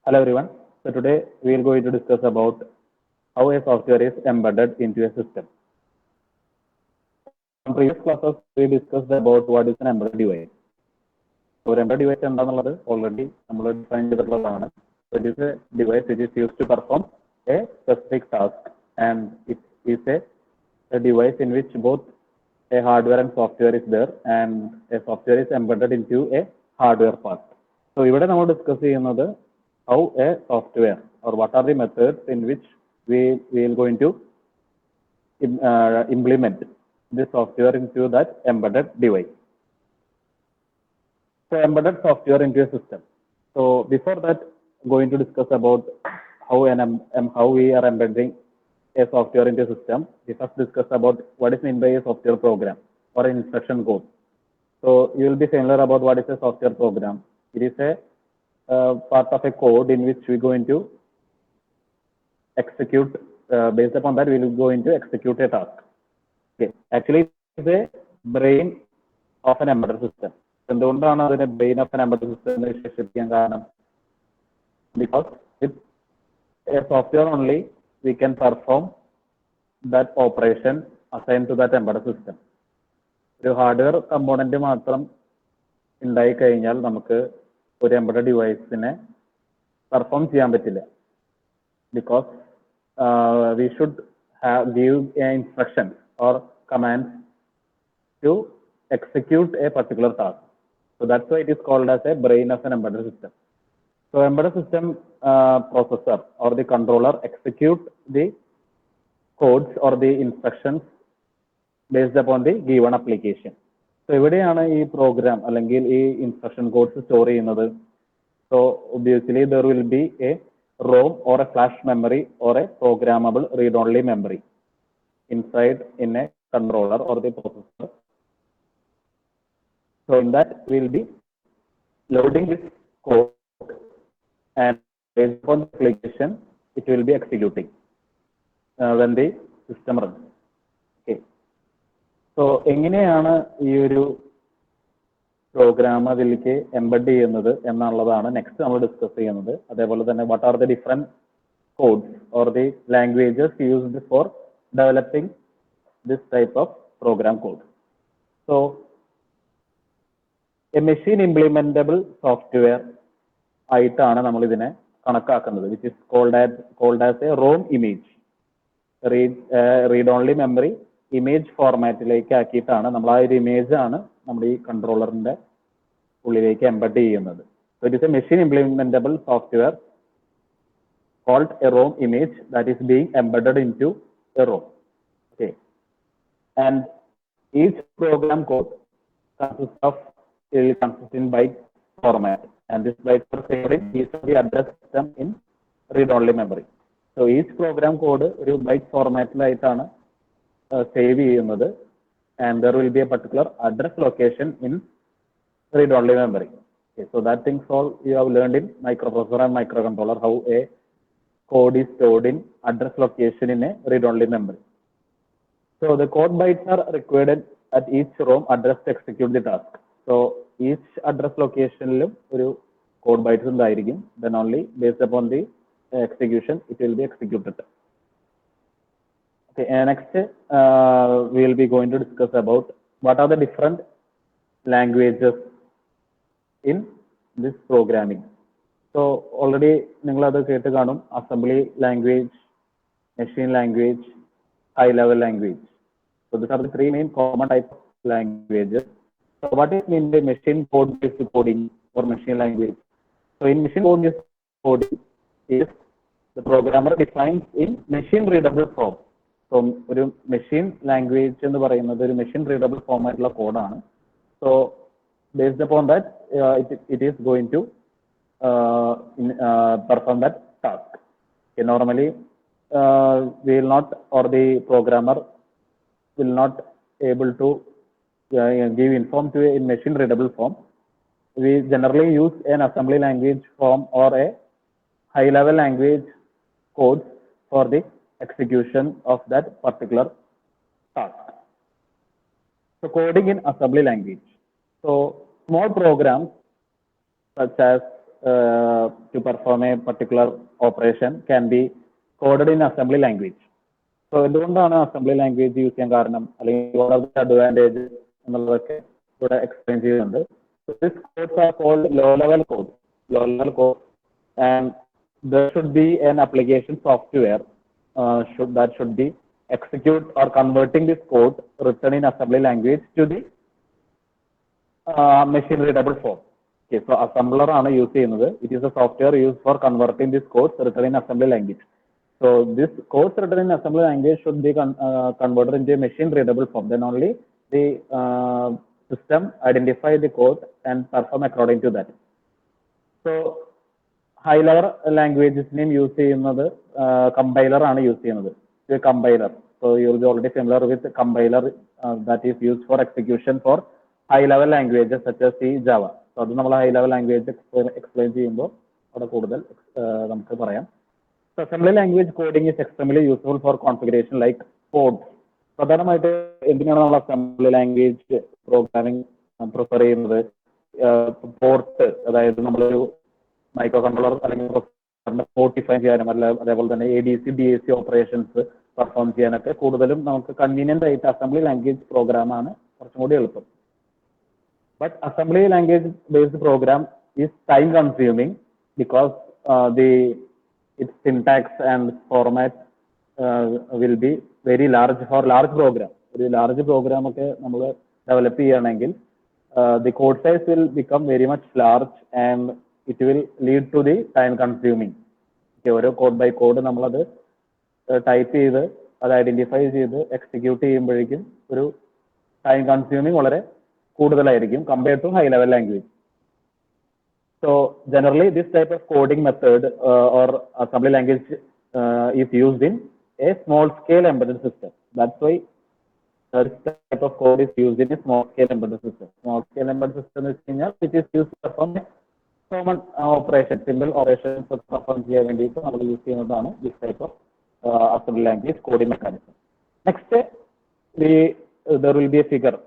Hello everyone. So today we are going to discuss about how a software is embedded into a system. In previous classes we discussed about what is an embedded device. So an embedded device എന്താണെന്നുള്ളത് already നമ്മൾ define ചെയ്തിട്ടുള്ളതാണ്. So it is a device which is used to perform a specific task, and it is a device in which both a hardware and software is there, and a software is embedded into a hardware part. So ഇവിടെ നമ്മൾ discuss ചെയ്യുന്നത് how a software or what are the methods in which we will going to implement this software into that embedded device. So embedded software into a system. So before that, going to discuss about how we are embedding a software into a system. We first discuss about what is meant by a software program or an instruction code. So you will be familiar about what is a software program. It is a part of a code in which we going to execute. Based upon that, we will go into execute a task. Okay, actually, it is a brain of an embedded system. എന്തുകൊണ്ടാണ് അതിനെ brain of an embedded system എന്ന് വിശേഷിപ്പിക്കാൻ കാരണം? Because with a software only we can perform that operation assigned to that embedded system. ഒരു hardware component മാത്രം ഉണ്ടായി കഴിഞ്ഞാൽ നമുക്ക് ഒരു embedded ഡിവൈസിനെ പെർഫോം ചെയ്യാൻ പറ്റില്ല. Because we should give instructions or commands to execute a particular task. So that's why it is called as a brain of an embedded system. So embedded system processor or the controller execute the codes or the instructions based upon the given application. So എവിടെയാണ് ഈ programme അല്ലെങ്കിൽ ഈ instruction codes store ചെയ്യുന്നത്? So obviously there will be a ROM or a flash memory or a programmable read-only memory inside in a controller or the processor. So in that we will be loading this code, and based upon the application it will be executing when the system runs. Okay. So എങ്ങനെയാണ് ഈ ഒരു programme അതിലേക്ക് embed ചെയ്യുന്നത് എന്നുള്ളതാണ് next നമ്മൾ discuss ചെയ്യുന്നത്. അതേപോലെ തന്നെ what are the different codes or the languages used for developing this type of program code. So a machine implementable software ആയിട്ടാണ് നമ്മൾ ഇതിനെ കണക്കാക്കുന്നത്, which is called as a ROM image. Read only memory image ഫോർമാറ്റിലേക്ക് ആക്കിയിട്ടാണ് നമ്മൾ ആ ഒരു image ആണ് നമ്മുടെ ഈ കൺട്രോളറിന്റെ ഉള്ളിലേക്ക് എംബഡ് ചെയ്യുന്നത്. So it is a machine implementable software called a ROM image that is being embedded into a ROM. Okay, and each program code consists in byte format, and this bytes are saved in each of the address system in read-only memory. So each program code ഒരു byte formatലായിട്ടാണ് save ചെയ്യുന്നത്, and there will be a particular address location in read-only memory. Okay, so that things all you have learned in microprocessor and microcontroller, how a code is stored in address location in a read-only memory. So the code bytes are required at each ROM address to execute the task. So each address location ലും ഒരു code bytes ഉണ്ടായിരിക്കും. Then only based upon the execution it will be executed. Okay, and next we will be going to discuss about what are the different languages in this programming. So already നിങ്ങൾ അത് കേട്ട് കാണും, assembly language, machine language, high level language. So these are the three main common types of languages. So what is mean by machine code based coding or machine language? So in machine code based coding is the programmer defines in machine readable form. So ഒരു machine language എന്ന് പറയുന്നത് ഒരു machine readable ഫോമാറ്റുള്ള കോഡാണ്. So based upon that it is going to perform that task. Okay, normally we will not, or the programmer will not able to give inform to in machine readable form. We generally use an assembly language form or a high level language code for the execution of that particular task. So coding in assembly language. So small programs such as to perform a particular operation can be coded in assembly language. So എന്തുകൊണ്ടാണ് assembly language use ചെയ്യാൻ കാരണം അല്ലെങ്കിൽ what are the advantages എന്നുള്ളതൊക്കെ ഇവിടെ explain ചെയ്യുന്നുണ്ട്. So this codes are called low level code, and there should be an application software that should be execute or converting this code written in assembly language to the machine readable form. Okay, so assembler ആണ് use ചെയ്യുന്നത്. It is a software used for converting this codes written in assembly language. So this codes written in assembly language should be converted into a machine readable form. Then only the system identify the code and perform according to that. So high level languages name use ചെയ്യുന്നത് compiler ആണ് use ചെയ്യുന്നത്. The compiler. So you will be already familiar with the compiler that is used for execution for high level languages such as C, Java. So അത് നമ്മൾ high level language explain ചെയ്യുമ്പോൾ അവിടെ കൂടുതൽ നമുക്ക് പറയാം. So assembly language coding is extremely useful for configuration like code. പ്രധാനമായിട്ട് എന്തിനാണ് നമ്മൾ assembly language programming പ്രിഫർ ചെയ്യുന്നത്? പോർട്ട്, അതായത് നമ്മളൊരു മൈക്രോ കൺട്രോളർ അല്ലെങ്കിൽ പോർട്ട് ഡിഫൈൻ ചെയ്യാനും അതേപോലെ തന്നെ ADC DAC ഓപ്പറേഷൻസ് പെർഫോം ചെയ്യാനൊക്കെ കൂടുതലും നമുക്ക് കൺവീനിയന്റ് ആയിട്ട് അസംബ്ലി ലാംഗ്വേജ് പ്രോഗ്രാം ആണ് കുറച്ചും കൂടി എളുപ്പം. But assembly language based program is time consuming because its syntax and format will be very large for large program. ഒരു ലാർജ് പ്രോഗ്രാം ഒക്കെ നമ്മൾ ഡെവലപ്പ് ചെയ്യുകയാണെങ്കിൽ the code size will become very much large and it will lead to the time consuming. ഓരോ code by code നമ്മളത് type ചെയ്ത് അത് identify ചെയ്ത് execute ചെയ്യുമ്പോഴേക്കും ഒരു ടൈം കൺസ്യൂമിങ് വളരെ കൂടുതലായിരിക്കും compare to high level language. So generally this type of coding method or assembly language is used in a small scale embedded system. That's why this type of code is used in a small scale embedded system. Small scale embedded system is which is used to perform common operation, simple operations perform ചെയ്യാൻ വേണ്ടിയിട്ട് നമ്മൾ use ചെയ്യുന്നതാണ് this type of assembly language coding mechanism. Next, there will be a figure,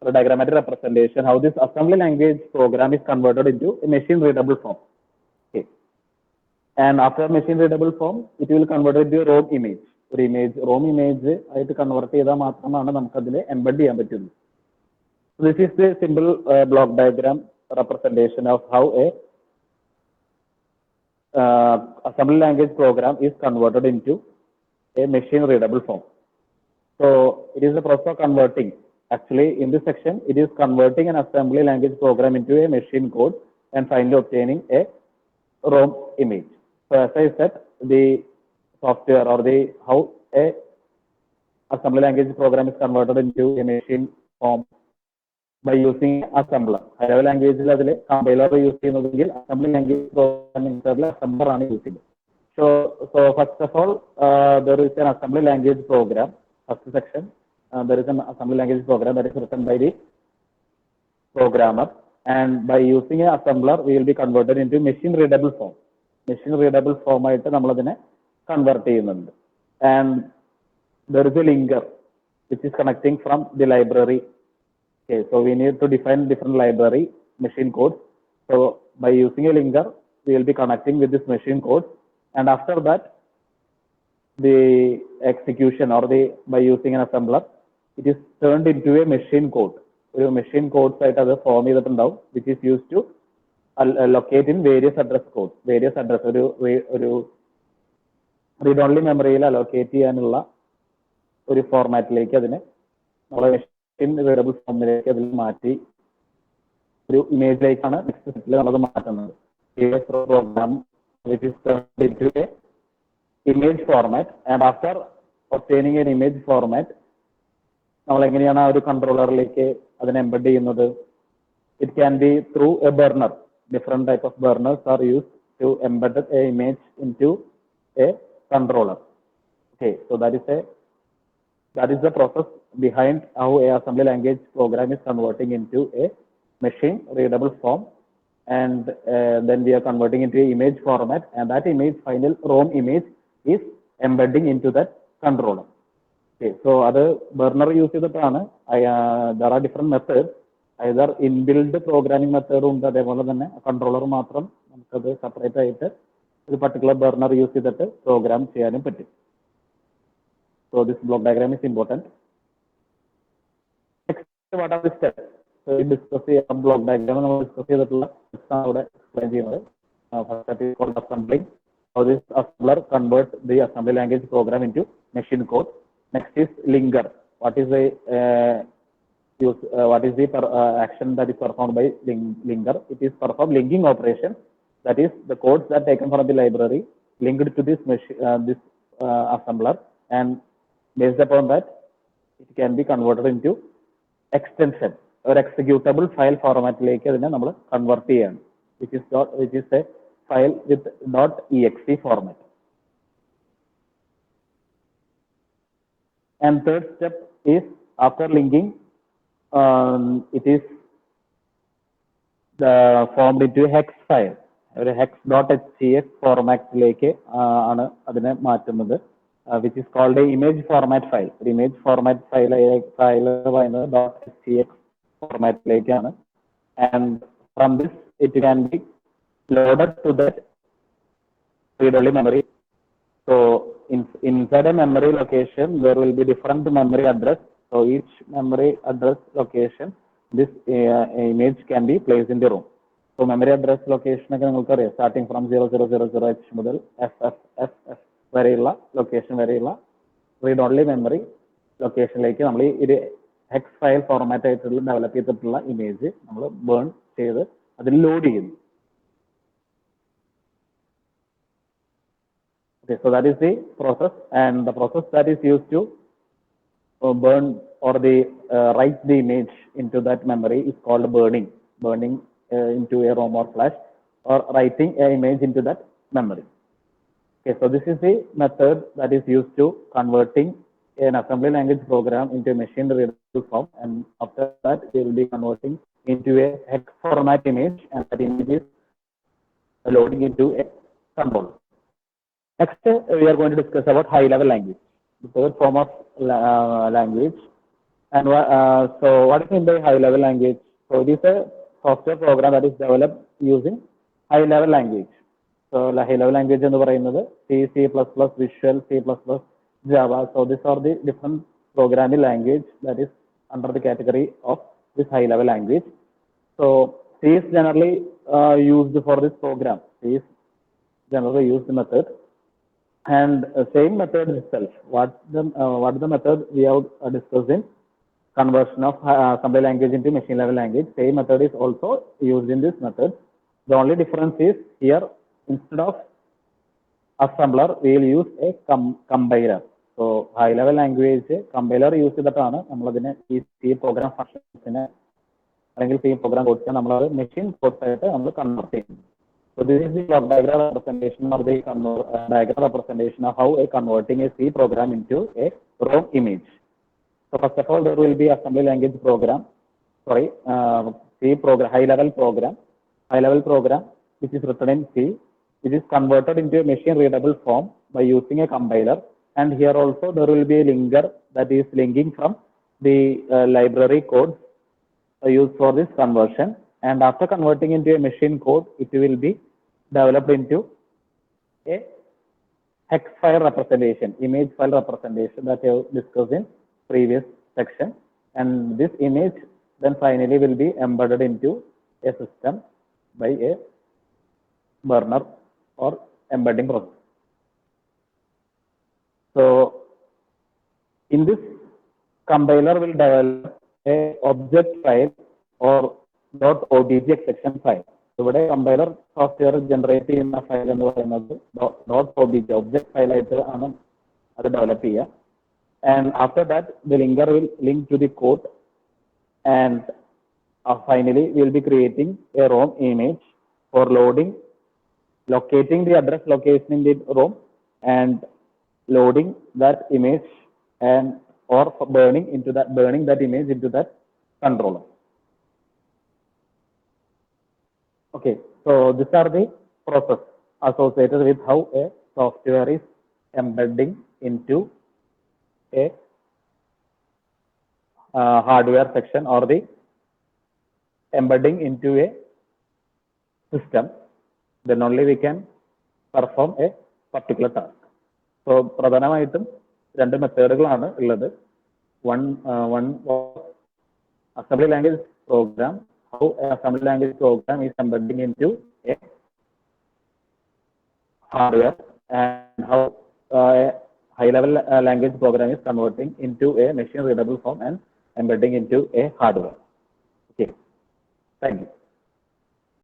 a diagrammatic representation how this assembly language program is converted into a machine readable form. Okay. And after machine readable form, it will convert into a ROM image. ഒരു image ROM image ആയിട്ട് convert ചെയ്താൽ മാത്രമാണ് നമുക്ക് അതിൽ embed ചെയ്യാൻ പറ്റുള്ളൂ. This is the simple block diagram representation of how a assembly language program is converted into a machine readable form. So it is the process of converting. Actually, in this section, it is converting an assembly language program into a machine code and finally obtaining a ROM image. So as I said, the software or the how a assembly language program is converted into a machine form by using assembler. High level language അതിൽ compiler use ചെയ്യുന്നതെങ്കിൽ assembly language programming assembler ആണ് use ചെയ്യുന്നത്. So first of all, there is an assembly language program. First section, there is an assembly language program that is written by the programmer, and by using an assembler, we will be converted into machine readable form. Machine readable form ആയിട്ട് നമ്മൾ അതിനെ convert ചെയ്യുന്നുണ്ട്. And there is a linker which is connecting from the library. Okay, so we need to define different library machine codes. So by using a linker, we will be connecting with this machine code, and after that, the execution or by using an assembler, it is turned into a machine code. ഒരു machine codes ആയിട്ട് അത് form ചെയ്തിട്ടുണ്ടാവും, which is used to locate in various address codes. Various address ഒരു read only മെമ്മറിയിൽ allocate ചെയ്യാനുള്ള ഒരു ഫോർമാറ്റിലേക്ക് അതിനെ നമ്മളെ മെഷീൻ റീഡബിൾ ഫോമിലേക്ക് അതിൽ മാറ്റി ഒരു ഇമേജിലേക്കാണ് നെക്സ്റ്റ് സ്റ്റെപ്പിൽ നമ്മളത് മാറ്റുന്നത്. Program which is turned into a image format, and after obtaining an image format, നമ്മൾ എങ്ങനെയാണ് ആ ഒരു കൺട്രോളറിലേക്ക് അതിനെ എംബഡ് ചെയ്യുന്നത്? It can be through a burner. Different type of burners are use to embed a image into a controller. Okay, so that is the process behind how a assembly language program is converting into a machine readable form, and then we are converting into a image format, and that image, final ROM image, is embedding into that controller. Okay, so other burner use ചെയ്തിട്ടാണ് there are different methods. either inbuilt programming method ഉണ്ട്, അതേപോലെ തന്നെ controller മാത്രം നമുക്കത് separate ആയിട്ട് ഒരു particular burner use ചെയ്തിട്ട് program ചെയ്യാനും പറ്റും. So this block diagram is important. Next what are the steps? Discuss ചെയ്യാം ബ്ലോക്ക് ഡയഗ്രാം നമ്മൾ ഡിസ്കസ് ചെയ്തിട്ടുള്ള അവിടെ എക്സ്പ്ലെയിൻ ചെയ്യുന്നത്. First is called assembling. How this assembler converts the assembly language program into machine code. Next is linker. What is the action that is performed by linker? It is performed linking operation. That is the codes that are taken from the library linked to this assembler, and based upon that, it can be converted into extension or executable file format like convert which is a file with .exe format. And third step is after linking, it is formed into a hex file, or a hex.htx format like which is called a image format file. The image format file .htx format like, and from this it can be loaded to that read-only memory. So inside a memory location there will be different memory address. So each memory address location, this image can be placed in the room. So memory address location starting from 0000h mudal FFFF vareyulla location vareyulla read-only memory location like nammal ee hex file format aayittulla develop ചെയ്തിട്ടുള്ള image നമ്മൾ burn ചെയ്ത് അതിൽ load ചെയ്യുന്നു. Okay, so that is the process, and the process that is used to burn or write the image into that memory is called burning. Burning into a ROM or flash, or writing an image into that memory. Okay, so this is the method that is used to converting an assembly language program into a machine readable form, and after that we will be converting into a hex format image, and that image is loading into a controller. Next, we are going to discuss about high-level language, the third form of language. And so, what is meant by high-level language? So, it is a software program that is developed using high-level language. So, high-level language is C, C++, Visual, C++, Java. So, these are the different programming language that is under the category of this high-level language. So, C is generally used for this program. C is generally used method. And same method itself, what the method we have discussed in conversion of assembly language into machine level language, same method is also used in this method. The only difference is here, instead of assembler we will use a compiler. So high level language compiler use ചെയ്തിട്ടാണ് നമ്മൾ അതിനെ ഈ C program functions അല്ലെങ്കിൽ C program codes നമ്മൾ അത് machine codes ആയിട്ട് നമ്മൾ convert ചെയ്യുന്നു. So this is the block diagram representation or the diagram representation of how converting a C program into a ROM image. So first of all, there will be assembly language program, C program, high level program, which is written in C, which is converted into a machine readable form by using a compiler. And here also there will be a linker that is linking from the library codes used for this conversion. And after converting into a machine code, it will be developed into a hex file representation, image file representation that I have discussed in previous section. And this image then finally will be embedded into a system by a burner or embedding process. So in this, compiler will develop a object file or .odg exception file. So ഇവിടെ compiler software generate ചെയ്യുന്ന file എന്ന് പറയുന്നത് .odg object file ആയിട്ട് ആണ് അത് develop ചെയ്യുക. And after that the linker will link to the code, and finally we will be creating a ROM image for locating the address location in the ROM, and loading that image and or burning that image into that controller. Okay, so these are the process associated with how a software is embedding into a hardware section or the embedding into a system, then only we can perform a particular task. So പ്രധാനമായിട്ടും രണ്ട് മെത്തേഡുകളാണ് ഉള്ളത്. One assembly language program, how assembly language program is embedding into a hardware, and how a high level language program is converting into a machine readable form and embedding into a hardware. Okay, thank you.